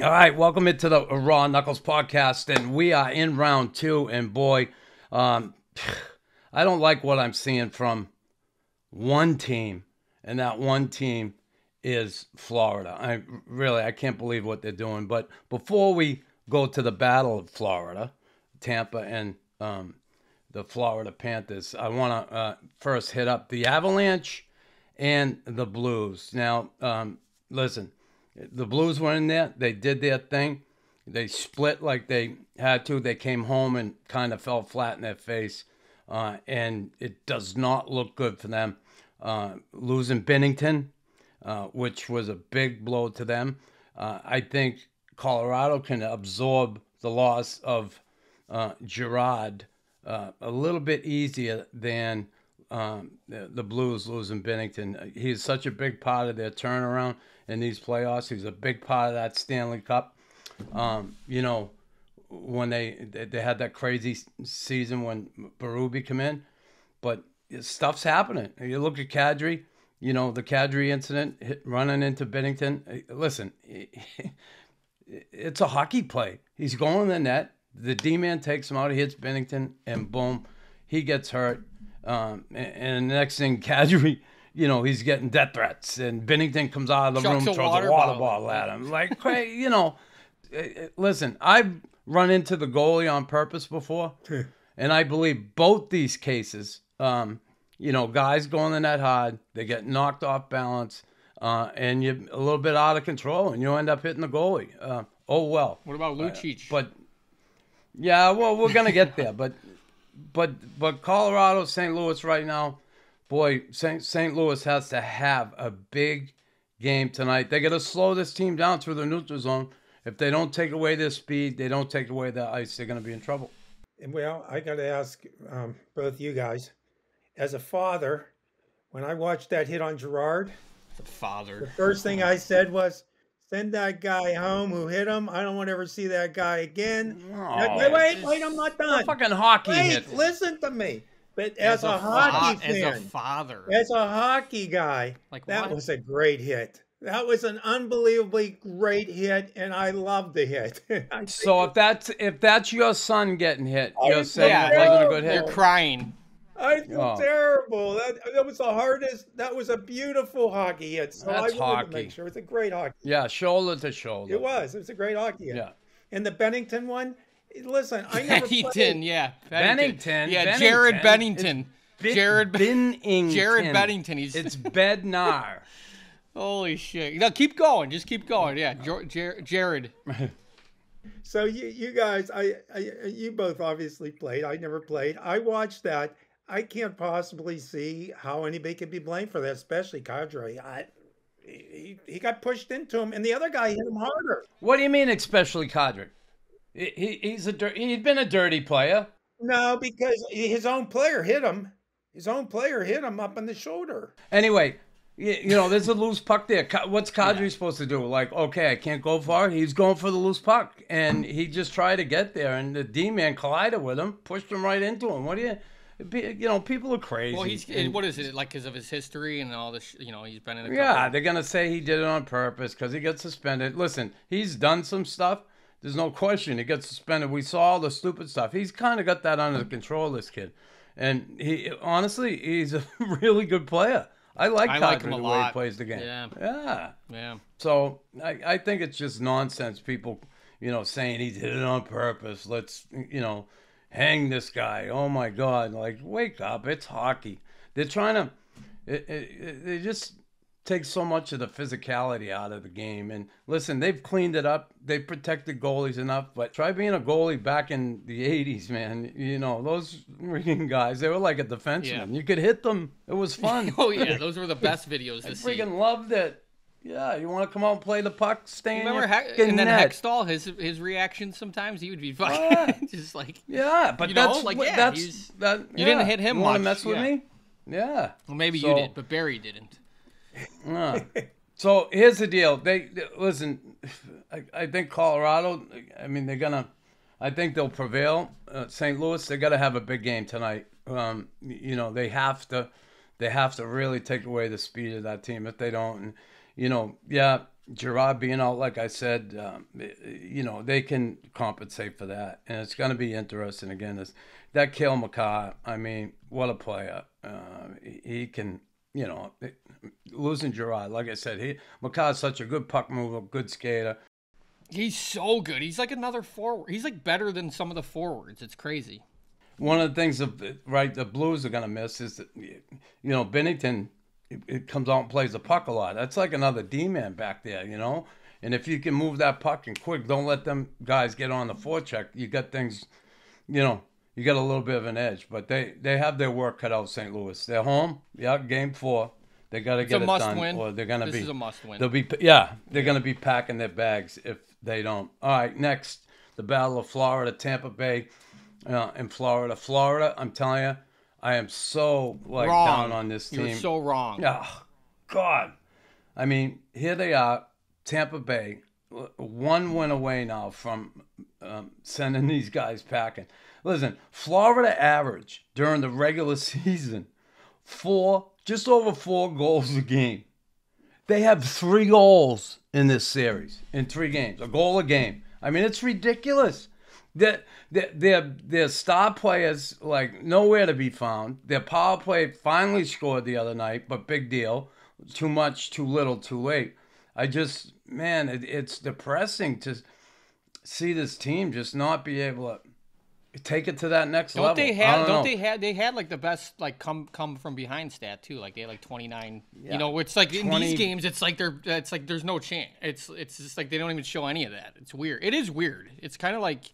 All right, welcome into the Raw Knuckles podcast, and we are in round two. And boy, I don't like what I'm seeing from one team, and that one team is Florida. I can't believe what they're doing. But before we go to the Battle of Florida, Tampa and the Florida Panthers, I want to first hit up the Avalanche and the Blues. Now, listen. The Blues were in there. They did their thing. They split like they had to. They came home and kind of fell flat in their face. And it does not look good for them. Losing Binnington, which was a big blow to them. I think Colorado can absorb the loss of Girard a little bit easier than the Blues losing Binnington. He's such a big part of their turnaround in these playoffs. He's a big part of that Stanley Cup. You know, when they had that crazy season when Berube came in, but stuff's happening. You look at Kadri, you know, the Kadri incident, running into Binnington. Listen, it's a hockey play. He's going in the net. The D-man takes him out. He hits Binnington, and boom, he gets hurt. And the next thing, Kadri, you know, he's getting death threats, and Binnington comes out of the room, throws a water bottle at him. Like, you know, listen, I've run into the goalie on purpose before, and I believe both these cases, you know, guys go in the net hard, they get knocked off balance, and you're a little bit out of control, and you end up hitting the goalie. Oh, well. What about Lucic? But, yeah, well, we're going to get there, but Colorado, St. Louis right now, boy, St. Louis has to have a big game tonight. They got to slow this team down through the neutral zone. If they don't take away their speed, they don't take away their ice, they're going to be in trouble. Well, I got to ask both you guys, as a father, when I watched that hit on Girard, the first thing I said was, send that guy home who hit him. I don't want to ever see that guy again. Oh, wait, I'm not done. Fucking hockey hit. Listen to me. But as a hockey fan, as a father, as a hockey guy, like that what? was a great hit. That was an unbelievably great hit, and I loved the hit. So if that's your son getting hit, you're saying it wasn't a good hit? You're crying. I feel terrible. That was the hardest. That was a beautiful hockey hit. So That's I wanted hockey. to make sure it's a great hockey. Yeah, shoulder to shoulder. It was. It was a great hockey hit. Yeah. And the Bennington one, listen, I never played. Bennington. Yeah, Jared Bennington. Jared Bennington. Jared Bennington. It's Bednar. Holy shit. No, keep going. Just keep going. Yeah, Jared. So you guys, you both obviously played. I never played. I watched that. I can't possibly see how anybody could be blamed for that, especially Kadri. He got pushed into him, and the other guy hit him harder. What do you mean, especially Kadri? He'd been a dirty player. No, because his own player hit him. His own player hit him up on the shoulder. Anyway, you know, there's a loose puck there. What's Kadri supposed to do? Like, okay, I can't go far. He's going for the loose puck, and he just tried to get there, and the D-man collided with him, pushed him right into him. What do you... You know, people are crazy. Well, what is it, like, because of his history and all this, you know, he's been in a couple. Yeah, they're going to say he did it on purpose because he gets suspended. Listen, he's done some stuff. There's no question he gets suspended. We saw all the stupid stuff. He's kind of got that under control, this kid. And honestly, he's a really good player. I like him a lot. Way he plays the game. Yeah. So I think it's just nonsense. People, you know, saying he did it on purpose. Let's, you know, hang this guy. Oh my God. Like, wake up. It's hockey. They're trying to, they just take so much of the physicality out of the game. And listen, they've cleaned it up. They've protected goalies enough, but try being a goalie back in the 80s, man. You know, those ringing guys, they were like a defenseman. Yeah. You could hit them. It was fun. Oh yeah. Those were the best videos to see. I freaking loved it. Yeah, you want to come out and play the puck? Stay in your and then net. Hextall, his reaction sometimes, he would be fucking just like, but that's like, that's that. You didn't hit him you much. Want to mess with me? Yeah. Well, maybe you did, but Barry didn't. So here's the deal. They listen. I think Colorado. I mean, I think they'll prevail. St. Louis, they got to have a big game tonight. You know, they have to really take away the speed of that team. If they don't, and, you know, yeah, Gerard being out, like I said, they can compensate for that, and it's going to be interesting. Again, that Cale Makar. I mean, what a player! He can, losing Gerard. Like I said, Makar's such a good puck mover, good skater. He's so good. He's like another forward. He's like better than some of the forwards. It's crazy. One of the things the Blues are going to miss is that, Binnington, it comes out and plays the puck a lot. That's like another D-man back there, And if you can move that puck and quick, don't let them guys get on the forecheck. You got things, you got a little bit of an edge. But they have their work cut out, St. Louis. They're home. Yeah, game 4. They got to get it done. Win. Or they're going to be. This is a must win. They're going to be packing their bags if they don't. All right, next, the Battle of Florida, Tampa Bay. In Florida, I'm telling you, I am so down on this team. You're so wrong. Oh, God. I mean, here they are, Tampa Bay, 1 win away now from sending these guys packing. Listen, Florida average during the regular season, just over 4 goals a game. They have 3 goals in this series in 3 games, a goal a game. I mean, it's ridiculous. Their star players, nowhere to be found. Their power play finally scored the other night, but big deal. Too much, too little, too late. It's depressing to see this team just not be able to take it to that next level. They had like the best come from behind stat too. Like they had 29. Yeah. It's like 20, in these games, it's like there's no chance. It's just like they don't even show any of that. It's weird. It is weird. It's kind of like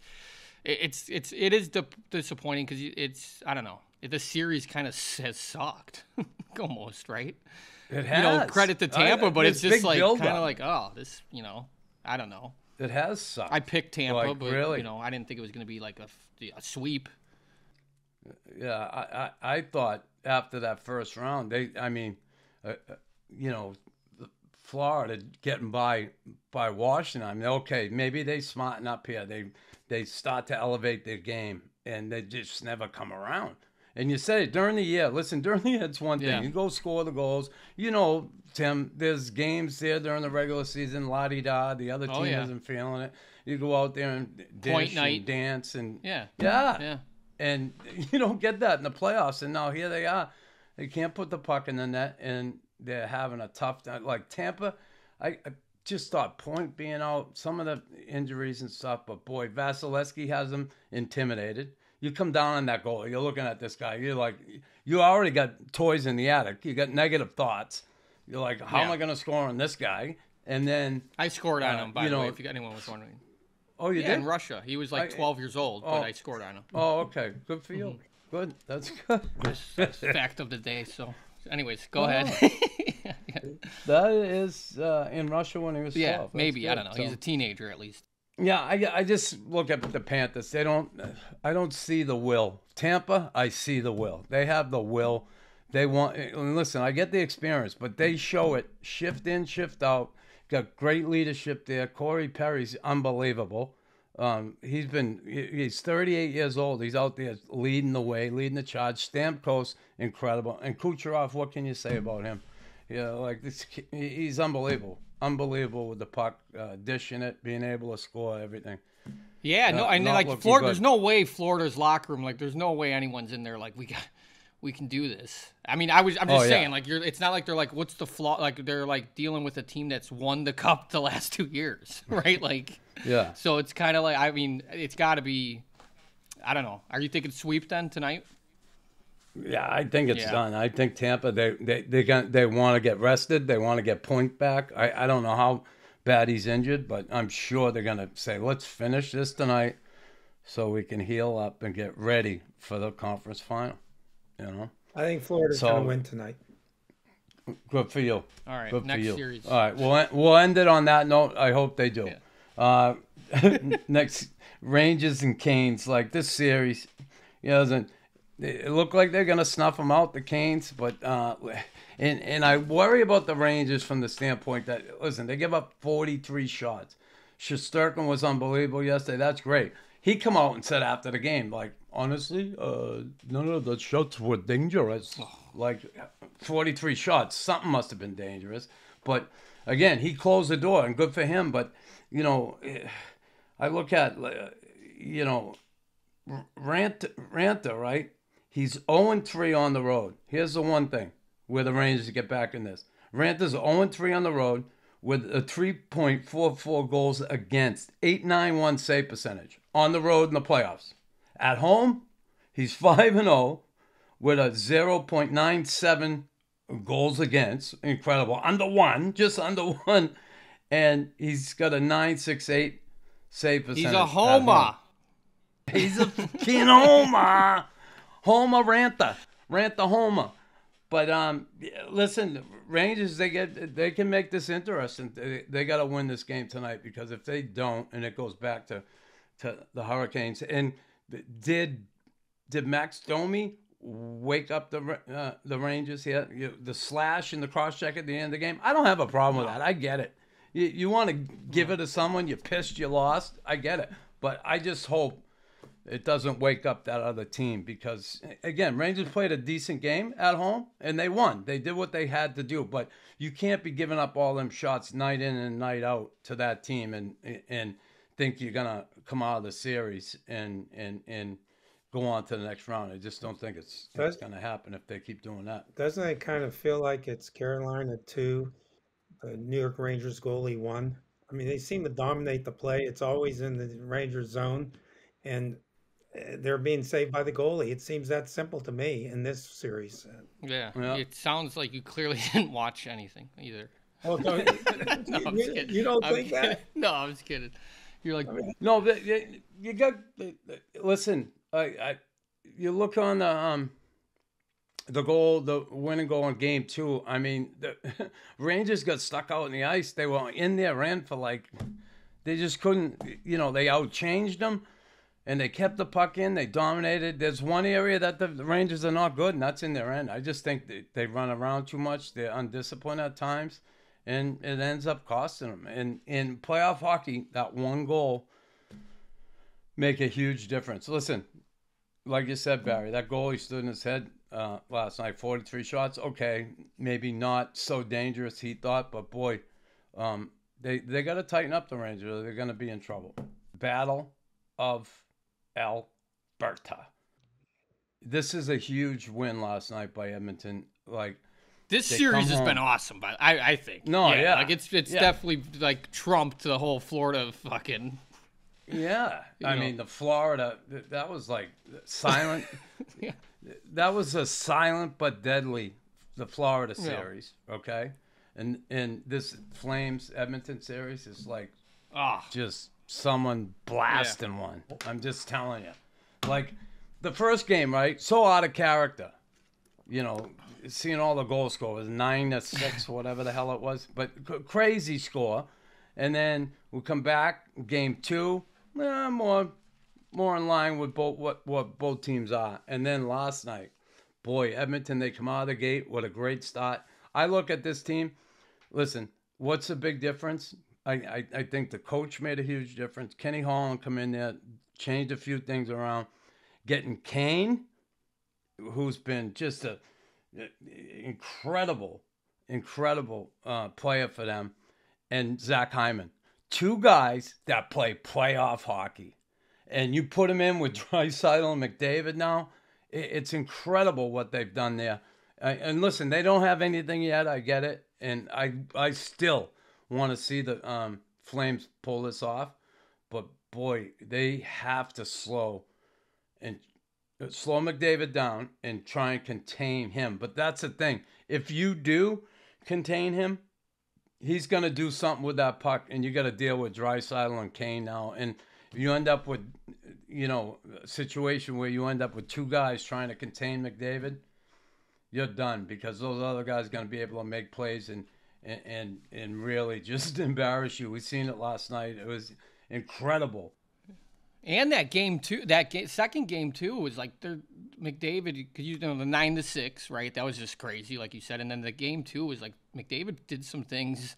it is disappointing because it's, I don't know. The series kind of has sucked almost, right? It has. Credit to Tampa, but it's just kind of like, oh, this, I don't know. It has sucked. I picked Tampa, but really? I didn't think it was going to be like a sweep. Yeah, I thought after that first round, Florida getting by Washington. I mean, okay, maybe they smarten up here. They start to elevate their game, and they just never come around. And you say it during the year. Listen, during the year, it's one thing. Yeah. You go score the goals. Tim, there's games there during the regular season, la-di-da. The other team isn't feeling it. You go out there and dish and dance. And yeah. And you don't get that in the playoffs. And now here they are. They can't put the puck in the net, and they're having a tough time. Like Tampa, I just thought Point being out, some of the injuries and stuff. But, boy, Vasilevsky has them intimidated. You come down on that goal, you're looking at this guy. You're like, you already got toys in the attic. You got negative thoughts. You're like, how am I going to score on this guy? And then I scored on him, by the way, if anyone was wondering. Oh, you did? In Russia. He was 12 years old, but I scored on him. Oh, okay. Good for you. Mm-hmm. Good. That's good. That's fact of the day. So, anyways, go ahead. That is in Russia when he was 12. Yeah, maybe. I don't know. He's a teenager at least. Yeah, I just look at the Panthers. I don't see the will. Tampa, I see the will. They have the will. They want. And listen, I get the experience, but they show it. Shift in, shift out. Got great leadership there. Corey Perry's unbelievable. He's 38 years old. He's out there leading the way, leading the charge. Stamkos, incredible. And Kucherov, what can you say about him? He's unbelievable. Unbelievable with the puck, dishing it, being able to score everything. Yeah, Florida. There's no way Florida's locker room. There's no way anyone's in there. We can do this. I mean, I'm just saying. It's not like they're what's the flaw? They're dealing with a team that's won the cup the last 2 years, right? Yeah. So it's kind of it's got to be. I don't know. Are you thinking sweep then tonight? Yeah, I think it's done. I think Tampa, they want to get rested. They want to get Point back. I don't know how bad he's injured, but I'm sure they're going to say, let's finish this tonight so we can heal up and get ready for the conference final. I think Florida's going to win tonight. Good for you. All right, good next for you. series. All right, we'll end it on that note. I hope they do. Yeah. Next, Rangers and Canes. This series, it looked like they're going to snuff them out, the Canes, but and I worry about the Rangers from the standpoint that, listen, they give up 43 shots. Shesterkin was unbelievable yesterday. That's great. He come out and said after the game, honestly, none of the shots were dangerous. 43 shots. Something must have been dangerous. But again, he closed the door, and good for him. But I look at Ranta, right? He's 0-3 on the road. Here's the one thing where the Rangers get back in this. Ranta's 0-3 on the road with a 3.44 goals against, 891 save percentage on the road in the playoffs. At home, he's 5-0 with a 0.97 goals against. Incredible. Just under one. And he's got a 968 save percentage. He's a homer. He's a fucking homer. Homer Ranta. Ranta homer. But listen, Rangers, they can make this interesting. They got to win this game tonight, because if they don't, and it goes back to the Hurricanes. And did Max Domi wake up the Rangers here? The slash and the cross check at the end of the game. I don't have a problem with that. I get it. You want to give it to someone. You're pissed you lost. I get it. But I just hope it doesn't wake up that other team, because, again, Rangers played a decent game at home, and they won. They did what they had to do. But you can't be giving up all them shots night in and night out to that team and think you're going to come out of the series and go on to the next round. I just don't think it's going to happen if they keep doing that. Doesn't it kind of feel like it's Carolina 2, the New York Rangers goalie 1? I mean, they seem to dominate the play. It's always in the Rangers zone, and they're being saved by the goalie. It seems that simple to me in this series. Yeah. It sounds like you clearly didn't watch anything either. Oh, no, you don't think that? No, I was kidding. You're like, no, you got. Listen, you look on the goal, the winning goal in Game 2. I mean, the Rangers got stuck out in the ice. They were in there, ran for they just couldn't. They outchanged them, and they kept the puck in. They dominated. There's one area that the Rangers are not good, and that's in their end. I just think they run around too much. They're undisciplined at times, and it ends up costing them. And in playoff hockey, that one goal make a huge difference. Listen, like you said, Barry, that goalie stood in his head last night. 43 shots. Okay, maybe not so dangerous, he thought, but boy, they got to tighten up the Rangers. They're going to be in trouble. Battle of Alberta. This is a huge win last night by Edmonton. This series has been awesome, but I think. No, yeah. It's definitely trumped the whole Florida fucking. Yeah. I mean, the Florida, that was silent. Yeah. That was a silent but deadly, the Florida series, okay? And this Flames Edmonton series is just someone blasting one. I'm just telling you. The first game, right? So out of character. Seeing all the goal scorers, 9-6, whatever the hell it was. But crazy score. And then we come back, Game 2, more in line with what both teams are. And then last night, boy, Edmonton, they come out of the gate with a great start. I look at this team. Listen, what's the big difference? I think the coach made a huge difference. Kenny Holland come in there, changed a few things around. Getting Kane, who's been just a incredible player for them, and Zach Hyman. Two guys that play playoff hockey. And you put them in with Draisaitl and McDavid now, it's incredible what they've done there. And listen, they don't have anything yet. I get it. And I still want to see the Flames pull this off. But, boy, they have to slow McDavid down and try and contain him. But that's the thing. If you do contain him, he's going to do something with that puck, and you got to deal with Draisaitl and Kane now. And you end up with, a situation where you end up with two guys trying to contain McDavid, you're done, because those other guys are going to be able to make plays and really just embarrass you. We've seen it last night. It was incredible. And that second game too was McDavid, because the 9-6, right? That was just crazy, like you said. And then the game 2 was McDavid did some things,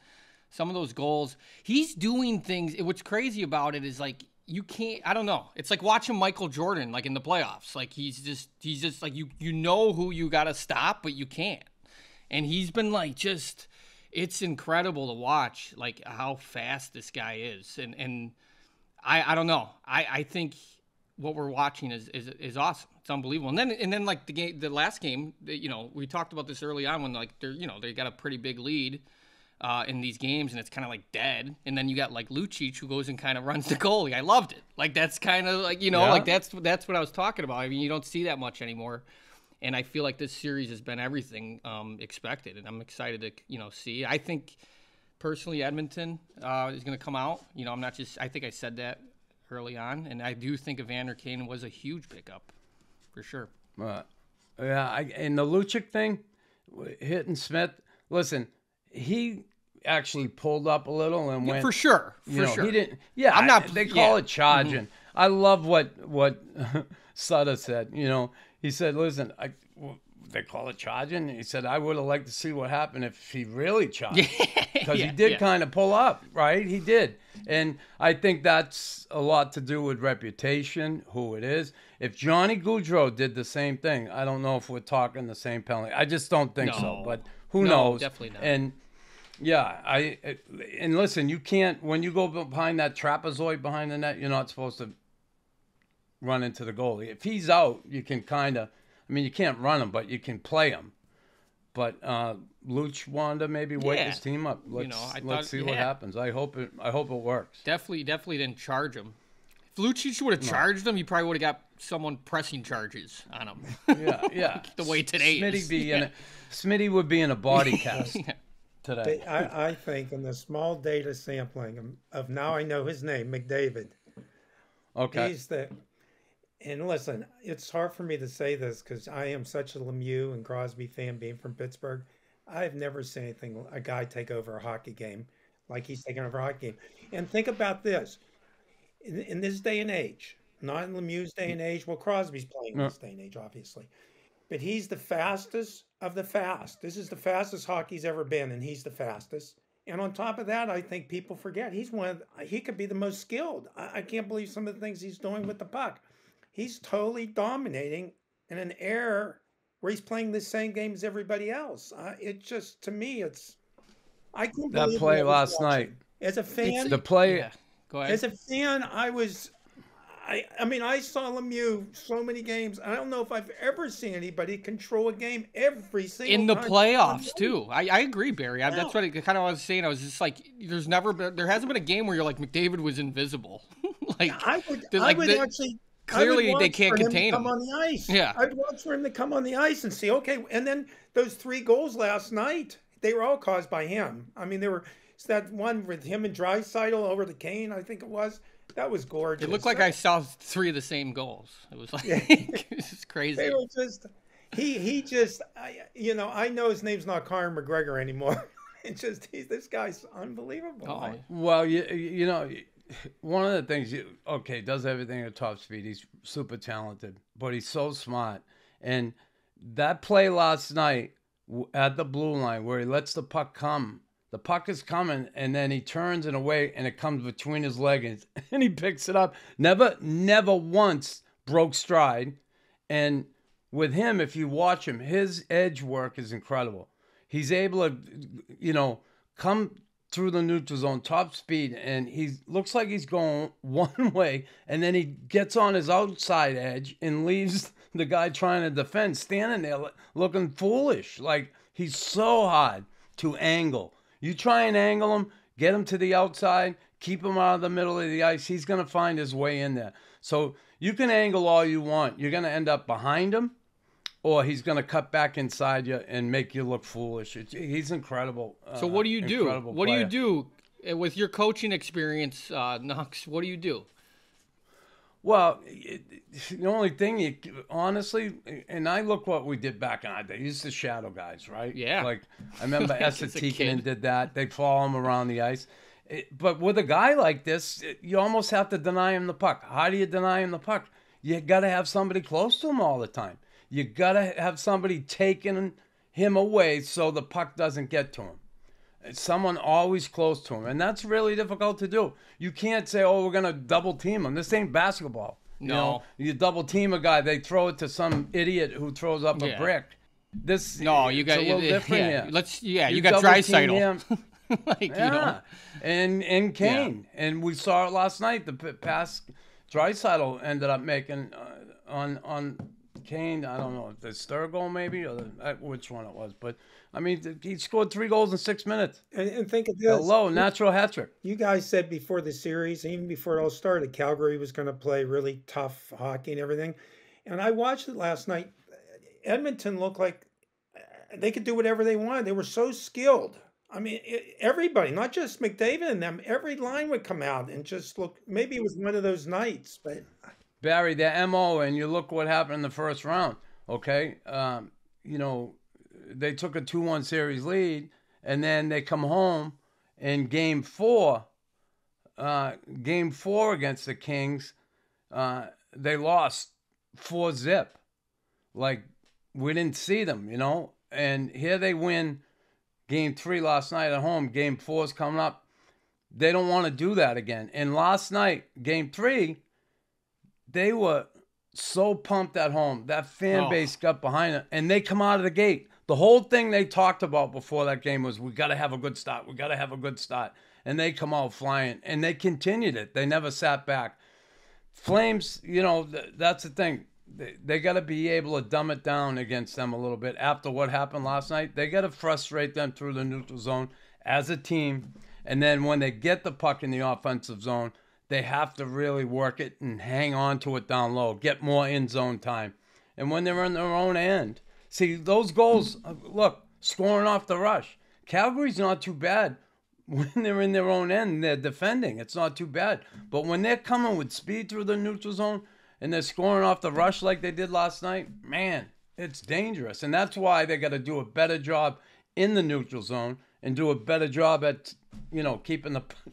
some of those goals. He's doing things. What's crazy about it is you can't. I don't know. It's like watching Michael Jordan in the playoffs. He's just you know who you got to stop, but you can't. And he's been it's incredible to watch, like how fast this guy is, and I don't know. I think what we're watching is awesome. It's unbelievable. And then like the last game, we talked about this early on when like they got a pretty big lead in these games, and it's kind of like dead. And then you got like Lucic who goes and kind of runs the goalie. I loved it. Like that's kind of like like that's what I was talking about. I mean, you don't see that much anymore. And I feel like this series has been everything expected, and I'm excited to see. I think personally Edmonton is going to come out. I'm not just. I think I said that early on, and I do think Evander Kane was a huge pickup for sure. And the Lucic thing, hitting Smith. Listen, he actually pulled up a little and went for sure. For sure, he didn't. Yeah, I'm not. They call it charging. Mm-hmm. I love what Sutter said. He said, "Listen, they call it charging." He said, "I would have liked to see what happened if he really charged, because he did kind of pull up, right? He did, and I think that's a lot to do with reputation, who it is. If Johnny Gaudreau did the same thing, I don't know if we're talking the same penalty. I just don't think so. But who knows? Definitely not. And and listen, you can't when you go behind that trapezoid behind the net, you're not supposed to run into the goalie. If he's out, you can you can't run him, but you can play him. But Luch wanted to maybe wake his team up. Let's see what happens. I hope it works. Definitely didn't charge him. If Lucic would have charged him, he probably would have got someone pressing charges on him. Yeah. The way today is. Smitty would be in a body cast today. I think in the small data sampling of now I know his name, McDavid. Okay. And listen, it's hard for me to say this because I am such a Lemieux and Crosby fan being from Pittsburgh. I've never seen a guy take over a hockey game like he's taking over a hockey game. And think about this. In this day and age, not in Lemieux's day and age, well, Crosby's playing in this day and age, obviously. But he's the fastest of the fast. This is the fastest hockey's ever been, and he's the fastest. And on top of that, I think people forget he could be the most skilled. I can't believe some of the things he's doing with the puck. He's totally dominating in an era where he's playing the same game as everybody else. It just, to me, I couldn't believe that play last night. As a fan, the play. Yeah. Go ahead. As a fan, I saw Lemieux so many games. I don't know if I've ever seen anybody control a game every single in the time. playoffs too. I agree, Barry. That's what I kind of was saying. I was just like, there hasn't been a game where you're like McDavid was invisible. I would actually. Clearly, they can't contain him. Come on the ice. Yeah, I'd watch for him to come on the ice and see. Okay, and then those 3 goals last night, they were all caused by him. I mean, it's that one with him and Draisaitl over the Kane, I think it was. That was gorgeous. It looked like I saw 3 of the same goals. It was like it's crazy. They were just I know his name's not Conor McGregor anymore. This guy's unbelievable. Oh. Well, one of the things, does everything at top speed. He's super talented, but he's so smart. And that play last night at the blue line where he lets the puck come, the puck is coming, and then he turns in a way, and it comes between his legs, and he picks it up. Never once broke stride. And with him, if you watch him, his edge work is incredible. He's able to, come through the neutral zone, top speed, and he looks like he's going one way, and then he gets on his outside edge and leaves the guy trying to defend standing there looking foolish. Like, he's so hard to angle. You try and angle him, get him to the outside, keep him out of the middle of the ice, he's going to find his way in there. So you can angle all you want. You're going to end up behind him, or he's going to cut back inside you and make you look foolish. He's incredible. So what do you do? What do you do with your coaching experience, Nux? What do you do? Well, the only thing, honestly, and I look what we did back in our day. Used to shadow guys, right? Yeah. Like, I remember Esa Tikkanen did that. They'd follow him around the ice. But with a guy like this, you almost have to deny him the puck. How do you deny him the puck? You got to have somebody close to him all the time. You got to have somebody taking him away so the puck doesn't get to him. Someone always close to him. And that's really difficult to do. You can't say, we're going to double team him. This ain't basketball. No. You double team a guy, they throw it to some idiot who throws up a brick. This No, you got it's a little different yeah. here. You got Draisaitl. Like, Yeah, and Kane, and we saw it last night. The pass Draisaitl ended up making on Kane. I don't know if the third goal maybe or which one it was, but I mean he scored 3 goals in 6 minutes. And think of this. Hello, natural hat trick. You guys said before the series, even before it all started, Calgary was going to play really tough hockey and everything. And I watched it last night. Edmonton looked like they could do whatever they wanted. They were so skilled. I mean, everybody, not just McDavid and them, every line would come out and just look. Maybe it was one of those nights, but Barry, their MO, and you look what happened in the first round, okay? You know, they took a 2-1 series lead, and then they come home in game 4 against the Kings, they lost 4-0. Like, we didn't see them, you know? And here they win game 3 last night at home. Game 4 is coming up. They don't want to do that again. And last night, game 3, they were so pumped at home. That fan base got behind it, and they come out of the gate. The whole thing they talked about before that game was, we got to have a good start. We got to have a good start. And they come out flying, and they continued it. They never sat back. Flames, you know, that's the thing. They got to be able to dumb it down against them a little bit after what happened last night. They got to frustrate them through the neutral zone as a team. And then when they get the puck in the offensive zone, they have to really work it and hang on to it down low, get more in-zone time. And when they're in their own end, see, those goals, look, scoring off the rush. Calgary's not too bad when they're in their own end and they're defending. It's not too bad. But when they're coming with speed through the neutral zone and they're scoring off the rush like they did last night, man, it's dangerous. And that's why they got to do a better job in the neutral zone and do a better job at, you know,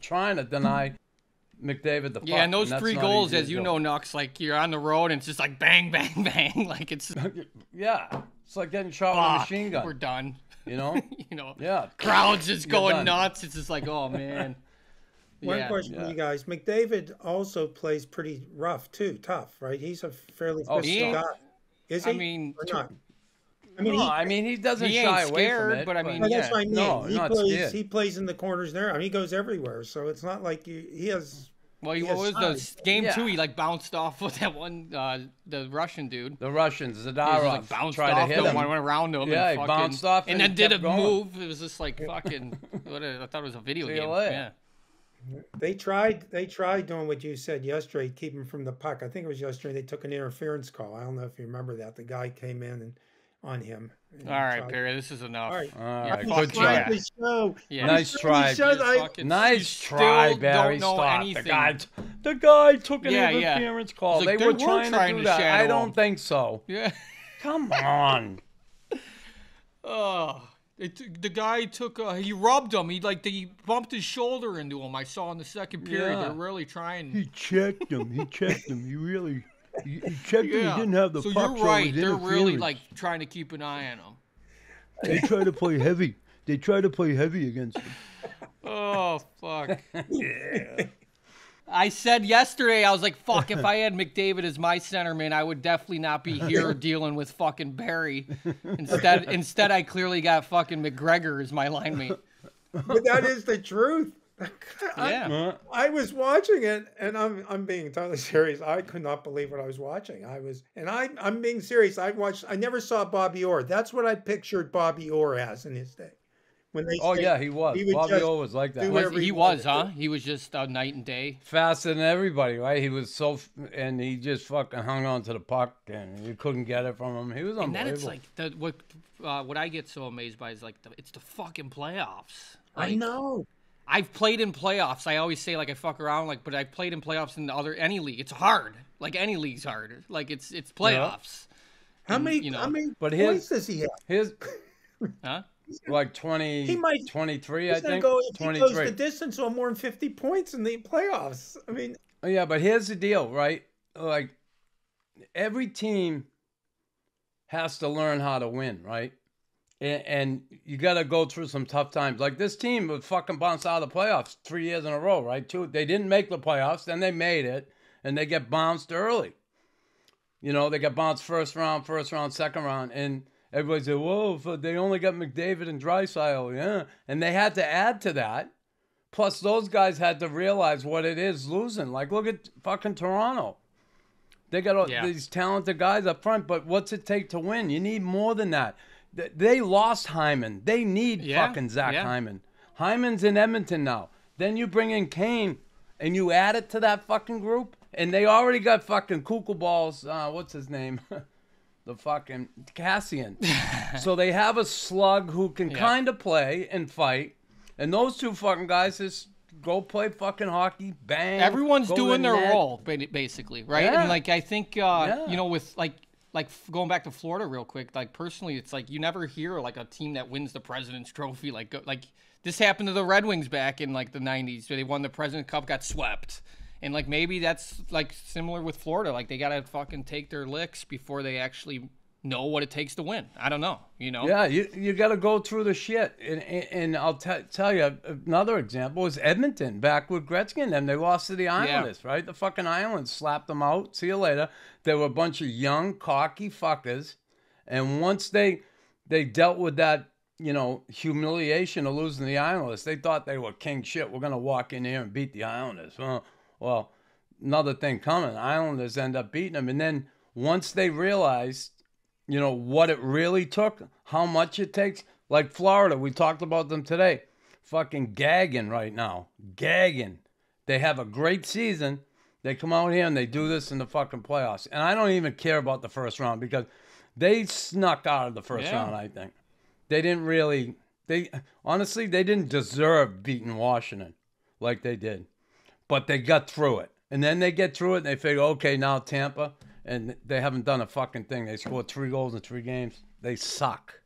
trying to deny McDavid the puck. Yeah, and those 3 goals, as you know, Nux, like you're on the road and it's just like bang, bang, bang. Like it's yeah, it's like getting shot with a machine gun. We're done. You know? You know? Yeah. Crowds just going nuts. It's just like, oh man. One question for you guys. McDavid also plays pretty rough too, tough, right? He's a fairly physical guy. Is he? I mean, or not? I mean, he doesn't he shy ain't away scared, from it. but I mean, that's what I mean. No, not scared. He plays in the corners there. I mean, he goes everywhere. So it's not like he has. Well, what was the game 2? He like bounced off with that one, the Russian dude. The Russians, Zadarov, he like bounced tried off to hit him. Went around him. Yeah, and he bounced off and then did a going. move. It was just like fucking. I thought it was a video game. Yeah. They tried doing what you said yesterday, keep him from the puck. I think it was yesterday they took an interference call. I don't know if you remember that. The guy came in and on him. All right, Perry, this is enough. All right, good job. Yeah. Nice try. Nice try, Barry. Don't know Stop. anything. The guy took an interference call. Like, they were trying to do that. I don't think so. Yeah. Come on. The guy took. He rubbed him. He bumped his shoulder into him. I saw in the second period. Yeah. They're really trying. He checked him. He checked him. He checked him. He didn't have the so puck. You're right. So They're really like trying to keep an eye on him. They try to play heavy. They try to play heavy against him. Oh fuck. Yeah. I said yesterday, I was like, fuck, if I had McDavid as my centerman, I would definitely not be here dealing with fucking Barry. Instead, I clearly got fucking McGregor as my line mate. But that is the truth. Yeah. I was watching it, and I'm being totally serious. I could not believe what I was watching. I'm being serious. I never saw Bobby Orr. That's what I pictured Bobby Orr as in his day. When they he was. Bobby Orr was like that. He was, huh? He was just night and day. Faster than everybody, right? He was and he just fucking hung on to the puck, and you couldn't get it from him. He was unbelievable. And then it's like what I get so amazed by is like it's the fucking playoffs. I know. I've played in playoffs. I always say like I fuck around, but I've played in playoffs in any league. It's hard. Like any league's hard. Like it's playoffs. How many points does he have? Huh? Like 20, he might, 23, I think. If he goes the distance on more than 50 points in the playoffs. I mean. Yeah, but here's the deal, right? Like, every team has to learn how to win, right? And you got to go through some tough times. Like, this team was fucking bounced out of the playoffs 3 years in a row, right? They didn't make the playoffs, then they made it, and they get bounced early. You know, they got bounced first round, second round, and everybody said, whoa, they only got McDavid and Draisaitl, yeah. And they had to add to that. Plus, those guys had to realize what it is losing. Like, look at fucking Toronto. They got these talented guys up front, but what's it take to win? You need more than that. They lost Hyman. They need fucking Zach Hyman. Hyman's in Edmonton now. Then you bring in Kane, and you add it to that fucking group, and they already got fucking Kugelballs, what's his name? The fucking Cassian. So they have a slug who can kind of play and fight, and those two fucking guys just go play fucking hockey, bang. Everyone's doing their role, basically, right? Yeah. And, like, I think, you know, with, like going back to Florida real quick, like, personally, it's like you never hear, like, a team that wins the President's Trophy. Like this happened to the Red Wings back in, like, the 90s. Where they won the President's Cup, got swept. And, like, maybe that's, like, similar with Florida. Like, they got to fucking take their licks before they actually know what it takes to win. I don't know, you know? Yeah, you got to go through the shit. And I'll tell you, another example is Edmonton, back with Gretzky and them. They lost to the Islanders, right? The fucking Islanders slapped them out. See you later. They were a bunch of young, cocky fuckers. And once they dealt with that, you know, humiliation of losing the Islanders, they thought they were king shit. We're going to walk in here and beat the Islanders. Well, another thing coming. Islanders end up beating them. And then once they realized, you know, what it really took, how much it takes. Like Florida, we talked about them today. Fucking gagging right now. Gagging. They have a great season. They come out here and they do this in the fucking playoffs. And I don't even care about the first round because they snuck out of the first round, I think. They didn't really, honestly, they didn't deserve beating Washington like they did. But they got through it. And then they get through it and they figure, okay, now Tampa. And they haven't done a fucking thing. They scored 3 goals in 3 games. They suck.